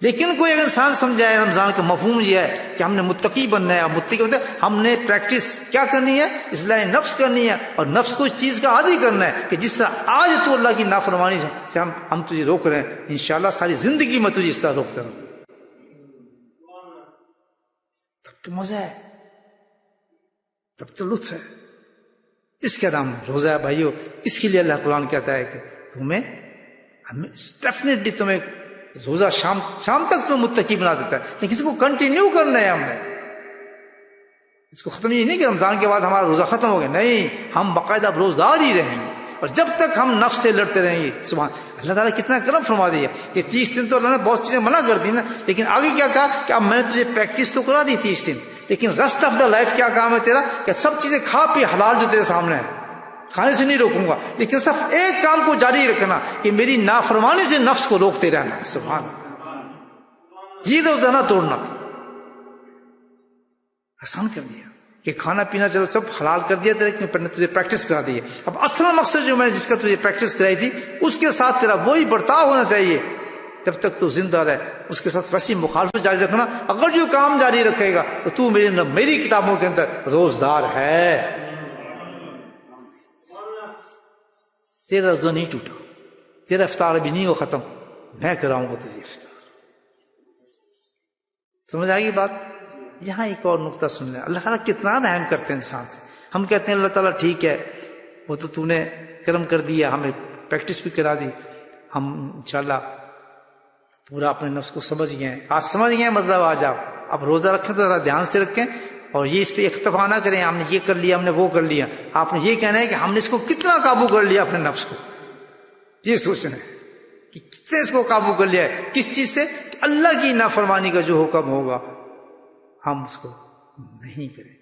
لیکن کوئی اگر انسان سمجھائے رمضان کا مفہوم یہ ہے کہ ہم نے متقی بننا ہے. متقی مطلب ہم نے پریکٹس کیا کرنی ہے، اصلاح نفس کرنی ہے، اور نفس کو اس چیز کا عادی کرنا ہے کہ جس طرح آج تو اللہ کی نافرمانی سے ہم تجھے روک رہے ہیں، انشاءاللہ ساری زندگی میں تجھے اس طرح روکتا رہوں. تب تو مزہ ہے. تب تو لطف ہے. اس کا نام روزہ ہے بھائیو. اس کے لیے اللہ قرآن کہتا ہے کہ تمہیں ڈیفینیٹلی تمہیں روزہ شام تک تمہیں متقی بنا دیتا ہے، لیکن اس کو کنٹینیو کرنا ہے. ہم نے اس کو ختم یہ نہیں کہ رمضان کے بعد ہمارا روزہ ختم ہو گیا، نہیں، ہم باقاعدہ روزدار ہی رہیں گے، اور جب تک ہم نفس سے لڑتے رہیں گے. سبحان اللہ تعالیٰ کتنا کرم فرما دیا کہ 30 دن تو اللہ نے بہت چیزیں منع کر دی نا، لیکن آگے کیا کہا کہ اب میں نے تجھے پریکٹس تو کرا دی 30 دن، لیکن ریسٹ آف دا لائف کیا کام ہے تیرا کہ سب چیزیں کھا پی حلال جو تیرے سامنے ہے، کھانے سے نہیں روکوں گا، لیکن صرف ایک کام کو جاری رکھنا کہ میری نافرمانی سے نفس کو روکتے رہنا. سبحان یہ روزہ نہ توڑنا تھا. آسان کر دیا کہ کھانا پینا چلو سب حلال کر دیا تیرے، لیکن تجھے پریکٹس کرا دی ہے. اب اصل مقصد جو میں نے جس کا تجھے پریکٹس کرائی تھی اس کے ساتھ تیرا وہی برتاؤ ہونا چاہیے جب تک تو زندہ رہے. اس کے ساتھ ویسی مخالفت جاری رکھنا. اگر جو کام جاری رکھے گا تو میری کتابوں کے اندر روزدار ہے. تیرا روزہ نہیں ٹوٹا، تیرا افطار ابھی نہیں ہو ختم، میں کراؤں گا تجھے افطار. سمجھ آئے گی بات؟ یہاں ایک اور نقطہ سن لیں. اللہ تعالیٰ کتنا رحم کرتے ہیں انسان سے. ہم کہتے ہیں اللہ تعالیٰ ٹھیک ہے وہ تو نے کرم کر دیا، ہمیں پریکٹس بھی کرا دی، ہم انشاءاللہ پورا اپنے نفس کو سمجھ گئے ہیں. آج سمجھ گئے مطلب آج آپ روزہ رکھیں تو ذرا دھیان سے رکھیں، اور یہ اس پہ اکتفا نہ کریں ہم نے یہ کر لیا ہم نے وہ کر لیا. آپ نے یہ کہنا ہے کہ ہم نے اس کو کتنا قابو کر لیا اپنے نفس کو. یہ سوچنا ہے کہ کتنے اس کو قابو کر لیا ہے. کس چیز سے؟ اللہ کی نافرمانی کا جو حکم ہوگا ہم اس کو نہیں کریں.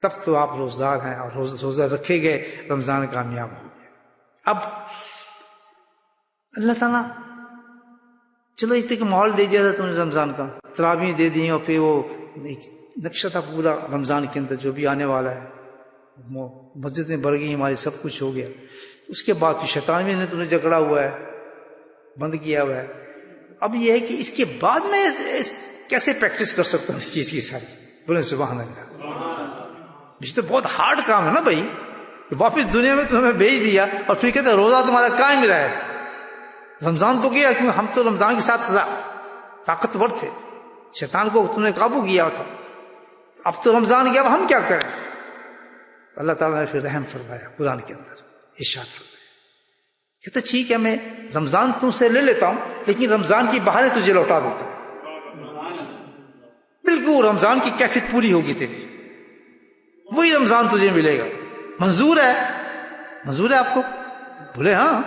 تب تو آپ روزدار ہیں اور روزہ رکھے گئے، رمضان کامیاب ہو گیا. اب اللہ تعالیٰ چلو اس طرح ماحول دے دیا تھا تم نے رمضان کا، تراویح دے دی، اور پھر وہ نقشہ تھا پورا رمضان کے اندر جو بھی آنے والا ہے، مسجدیں بڑھ گئی ہماری، سب کچھ ہو گیا. اس کے بعد پھر شیطان نے تمہیں جکڑا ہوا ہے، بند کیا ہوا ہے. اب یہ ہے کہ اس کے بعد میں کیسے پریکٹس کر سکتا ہوں اس چیز کی ساری. بولے سبحان اللہ. یہ تو بہت ہارڈ کام ہے نا بھائی، واپس دنیا میں تمہیں بھیج دیا اور پھر کہتے ہیں روزہ تمہارا قائم رہا ہے. رمضان تو کیا، کیونکہ ہم تو رمضان کے ساتھ طاقتور تھے، شیطان کو تم نے قابو کیا تھا. اب تو رمضان گیا، اب ہم کیا کریں؟ اللہ تعالیٰ نے پھر رحم فرمایا قرآن کے اندر، ارشاد فرمایا کہتے ٹھیک ہے میں رمضان تم سے لے لیتا ہوں، لیکن رمضان کی بہاریں تجھے لوٹا دیتا ہوں. بالکل رمضان کی کیفیت پوری ہوگی تیری، وہی رمضان تجھے ملے گا. منظور ہے آپ کو؟ بولے ہاں،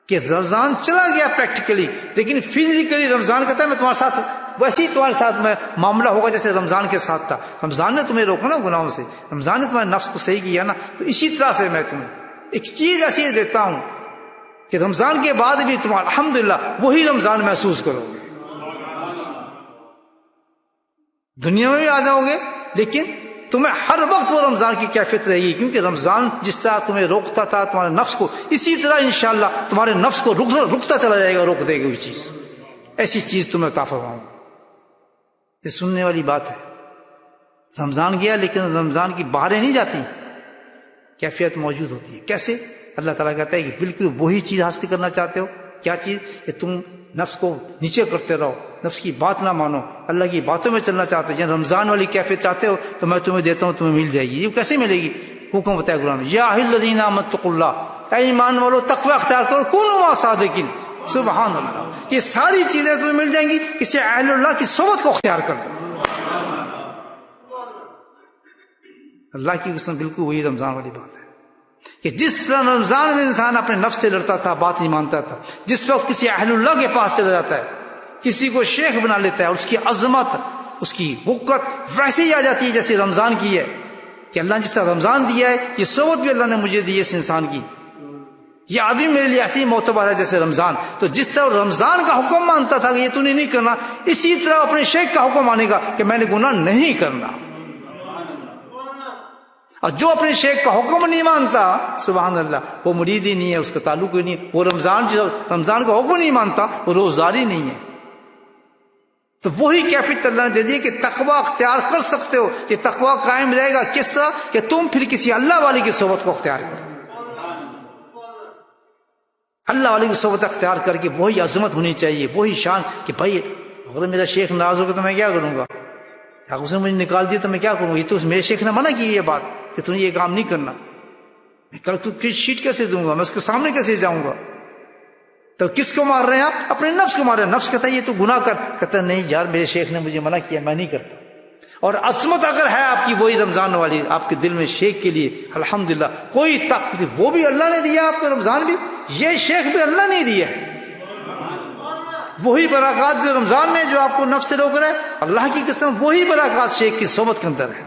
کہ رمضان چلا گیا پریکٹیکلی، لیکن فزیکلی رمضان کہتا ہے میں تمہارے ساتھ ویسے ہی تمہارے ساتھ میں معاملہ ہوگا جیسے رمضان کے ساتھ تھا. رمضان نے تمہیں روکا نا گناہوں سے، رمضان نے تمہارے نفس کو صحیح کیا نا، تو اسی طرح سے میں تمہیں ایک چیز ایسی دیتا ہوں کہ رمضان کے بعد بھی تم الحمدللہ وہی رمضان محسوس کرو گے. دنیا میں بھی آ جاؤ گے لیکن تمہیں ہر وقت وہ رمضان کی کیفیت رہے گی، کیونکہ رمضان جس طرح تمہیں روکتا تھا تمہارے نفس کو، اسی طرح انشاءاللہ تمہارے نفس کو رکتا چلا جائے گا، روک دے گا وہ چیز. ایسی چیز تمہیں عطا فرماؤں گا. یہ سننے والی بات ہے. رمضان گیا لیکن رمضان کی بہاریں نہیں جاتی، کیفیت موجود ہوتی ہے. کیسے؟ اللہ تعالیٰ کہتا ہے کہ بالکل وہی چیز حاصل کرنا چاہتے ہو. کیا چیز؟ کہ تم نفس کو نیچے کرتے رہو، نفس کی بات نہ مانو، اللہ کی باتوں میں چلنا چاہتے ہو. یعنی رمضان والی کیفیت چاہتے ہو تو میں تمہیں دیتا ہوں، تمہیں مل جائے گی. یہ کیسے ملے گی؟ حکم بتایا قرآن میں، یا ایھا الذین آمنوا اتقوا اللہ، اے ایمان والو تقوی اختیار کرو، کونوا مع الصادقین. سبحان اللہ. یہ ساری چیزیں تمہیں مل جائیں گی کسی اہل اللہ کی صحبت کو اختیار کر لو. اللہ کی قسم بالکل وہی رمضان والی بات ہے کہ جس طرح رمضان میں انسان اپنے نفس سے لڑتا تھا، بات نہیں مانتا تھا، جس وقت کسی اہل اللہ کے پاس چلا جاتا ہے، کسی کو شیخ بنا لیتا ہے، اور اس کی عظمت، اس کی وقت ویسے ہی آ جاتی ہے جیسے رمضان کی ہے کہ اللہ جس طرح رمضان دیا ہے یہ صحبت بھی اللہ نے مجھے دی ہے اس انسان کی. یہ آدمی میرے لیے ایسی معتبر ہے جیسے رمضان. تو جس طرح رمضان کا حکم مانتا تھا کہ یہ تو نے نہیں کرنا، اسی طرح اپنے شیخ کا حکم مانے گا کہ میں نے گناہ نہیں کرنا. اور جو اپنے شیخ کا حکم نہیں مانتا، سبحان اللہ، وہ مرید ہی نہیں ہے، اس کا تعلق ہی نہیں ہے. وہ رمضان کا حکم نہیں مانتا، وہ روزدار ہی نہیں ہے. تو وہی کیفیت اللہ نے دے دی کہ تقوی اختیار کر سکتے ہو. یہ تقوی قائم رہے گا کس طرح؟ کہ تم پھر کسی اللہ والے کی صحبت کو اختیار کرو. اللہ والے کی صحبت اختیار کر کے وہی عظمت ہونی چاہیے، وہی شان کہ بھائی اگر میرا شیخ ناراض ہوگا تو میں کیا کروں گا؟ اگر اس نے مجھے نکال دیا تو میں کیا کروں؟ یہ تو میرے شیخ نے منع کی یہ بات کہ تم نے یہ کام نہیں کرنا. میں کل تو شیٹ کیسے دوں گا؟ میں اس کے سامنے کیسے جاؤں گا؟ تو کس کو مار رہے ہیں آپ؟ اپنے نفس کو مار رہے ہیں. نفس کہتا ہے یہ تو گناہ کر. کہتا ہے نہیں یار میرے شیخ نے مجھے منع کیا، میں نہیں کرتا. اور عصمت اگر ہے آپ کی وہی رمضان والی آپ کے دل میں شیخ کے لیے، الحمدللہ کوئی طاقت، وہ بھی اللہ نے دیا آپ کو، رمضان بھی، یہ شیخ بھی اللہ نے دیا ہے. وہی برکات جو رمضان میں جو آپ کو نفس سے روک رہا ہے، اللہ کی قسم وہی برکات شیخ کی صحبت کے اندر ہے.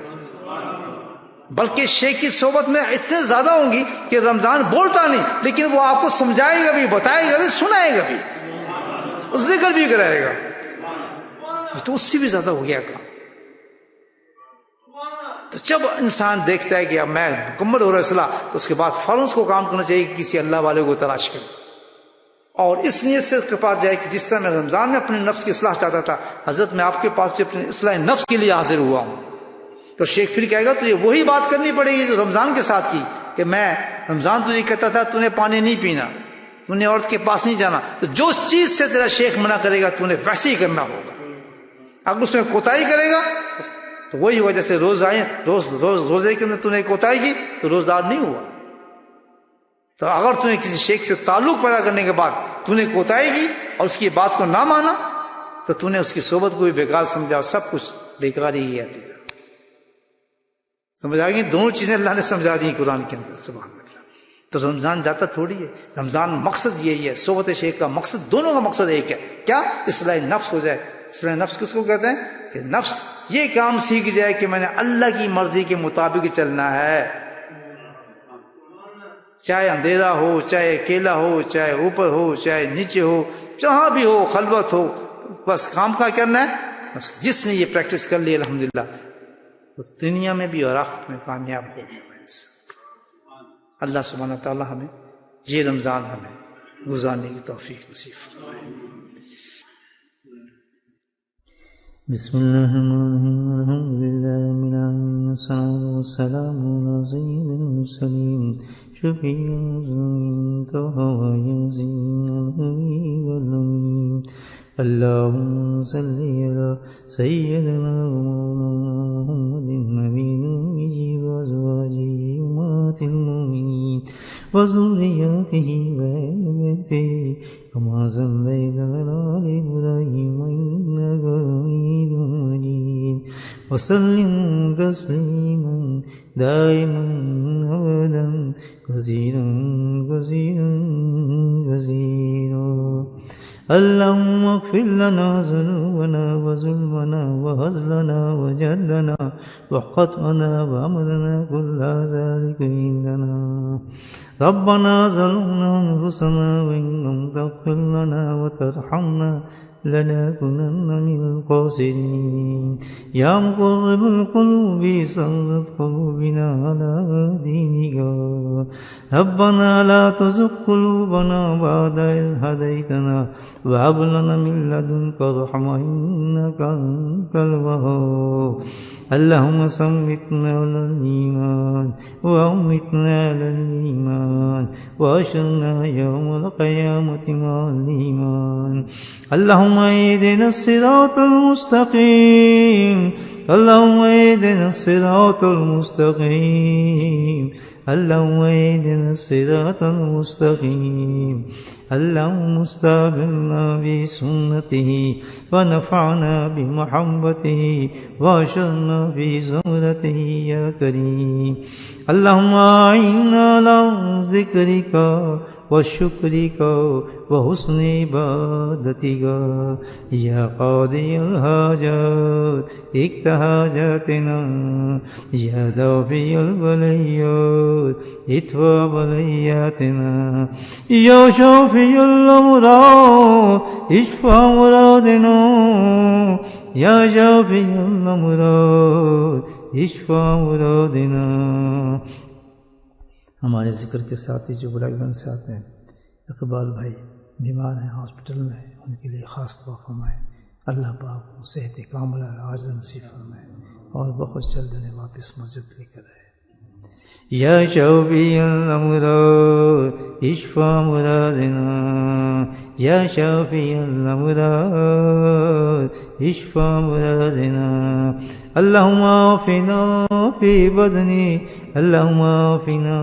بلکہ شیخ کی صحبت میں اتنے زیادہ ہوں گی کہ رمضان بولتا نہیں لیکن وہ آپ کو سمجھائے گا بھی، بتائے گا بھی، سنائے گا بھی، اس ذکر بھی کرائے گا. تو اس سے بھی زیادہ ہو گیا کام. تو جب انسان دیکھتا ہے کہ اب میں مکمل ہو رہا اصلاح، تو اس کے بعد فوراً اس کو کام کرنا چاہیے کہ کسی اللہ والے کو تلاش کرے اور اس نیت سے اس کے پاس جائے کہ جس طرح میں رمضان میں اپنے نفس کی اصلاح چاہتا تھا، حضرت میں آپ کے پاس بھی اپنے اصلاح نفس کے لیے حاضر ہوا ہوں. تو شیخ پھر کہے گا تجھے وہی بات کرنی پڑے گی جو رمضان کے ساتھ کی کہ میں رمضان تجھے کہتا تھا تو نے پانی نہیں پینا، تو نے عورت کے پاس نہیں جانا، تو جو چیز سے تیرا شیخ منع کرے گا تو نے ویسے ہی کرنا ہوگا. اگر اس میں کوتاہی کرے گا تو وہی ہوا جیسے روزے کے اندر تو نے کوتاہی کی تو روزدار نہیں ہوا. تو اگر تو نے کسی شیخ سے تعلق پیدا کرنے کے بعد تو نے کوتاہی کی اور اس کی بات کو نہ مانا تو تو نے اس کی صحبت کو بھی بیکار سمجھا اور سب کچھ بیکار ہی ہے تیرا. سمجھ آ گئی؟ دونوں چیزیں اللہ نے سمجھا دی قرآن کے اندر. سبحان اللہ. تو رمضان جاتا تھوڑی ہے، رمضان مقصد یہی ہے، صحبت شیخ کا مقصد، دونوں کا مقصد ایک ہے. کیا؟ اصلاح نفس ہو جائے. اصلاح نفس کس کو کہتے ہیں؟ کہ نفس یہ کام سیکھ جائے کہ میں نے اللہ کی مرضی کے مطابق چلنا ہے، چاہے اندھیرا ہو، چاہے اکیلا ہو، چاہے اوپر ہو، چاہے نیچے ہو، جہاں بھی ہو، خلوت ہو، بس کام کا کرنا ہے. جس نے یہ پریکٹس کر لی الحمدللہ وہ دنیا میں بھی اور آخرت میں کامیاب ہو گیا. اللہ سبحانہ تعالی ہمیں یہ رمضان ہمیں گزارنے کی توفیق نصیب فرمائے. بسم اللہ الرحمن الرحیم الحمد للہ رب العالمین والصلاة والسلام علی سید المرسلین شفیع المذنبین طہ یاسین الحبیب الامین. اللہم صلی علی سیدنا ومولانا محمد النبی الأمی وازواجہ امہات المؤمنین وذریاتہ وآل بیتہ کما صلیت علی آل ابراہیم انک حمید مجید وسلم تسلیما دائما ابدا کثیرا کثیرا کثیرا. اللهم اغفر لنا ذنوبنا وظلمنا وهزلنا وجهلنا وخطأنا وعملنا كل ذلك عندنا. ربنا ظلمنا أنفسنا وإن لم تغفر لنا وترحمنا لنكونن من الخاسرين. يا مقرب القلوب ثبت قلوبنا على دينك. ربنا لا تزغ قلوبنا بعد إذ هديتنا وهب لنا من لدنك رحمة إنك أنت الوهاب. اللهم ثبتنا على الإيمان وأمتنا على الإيمان وأحشرنا يوم القيامة مع الإيمان. اللهم اهدنا الصراط المستقيم. اللهم اهدنا الصراط المستقيم. اللهم اهدنا الصراط المستقيم. اللهم استعملنا بسنته ونفعنا بمحبته واشرنا في زمرته يا كريم. اللهم أعنا على ذكرك وشكرك وحسن عبادتك يا قاضي الحاجات اقض حاجاتنا يا دافع البليات ادفع بلياتنا يا شافي الأمراض اشفع مرادنا يا شافي الأمراض اشفع مرادنا. ہمارے ذکر کے ساتھی جو بلاک گنج سے آتے ہیں، اقبال بھائی بیمار ہیں، ہاسپٹل میں ہیں، ان کے لیے خاص دعا فرمائیں. اللہ پاک کو صحت کاملہ عاجز نصیب فرمائے اور بہت جلد انہیں واپس مسجد لے کر آئے. یا شافی الامراض اشفع مرادنا یا شافی الامراض اشفع مرادنا. اللهم عافنا في بدني، اللهم عافنا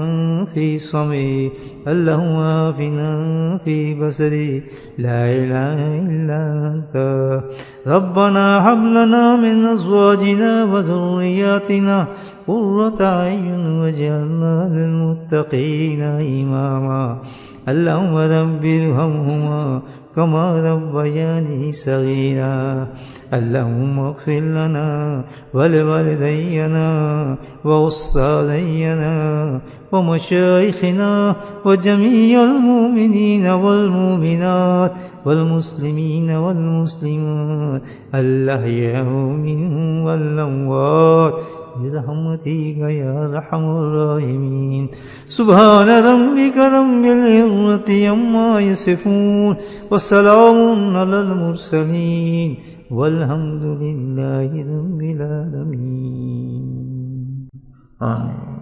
في سمعي، اللهم عافنا في بصري، لا إله إلا أنت. ربنا هب لنا من أزواجنا وذرياتنا قرة أعين واجعلنا للمتقين إماما. اللهم رب ارحمهما كما ربياني صغيرا. اللهم اغفر لنا ولوالدينا وأستاذينا ومشايخنا وجميع المؤمنين والمؤمنات والمسلمين والمسلمات الأحياء منهم والأموات برحمتك يا أرحم الراحمين. سبحان ربك رب العزة عما يصفون وسلام على المرسلين والحمد لله رب العالمين. آمين.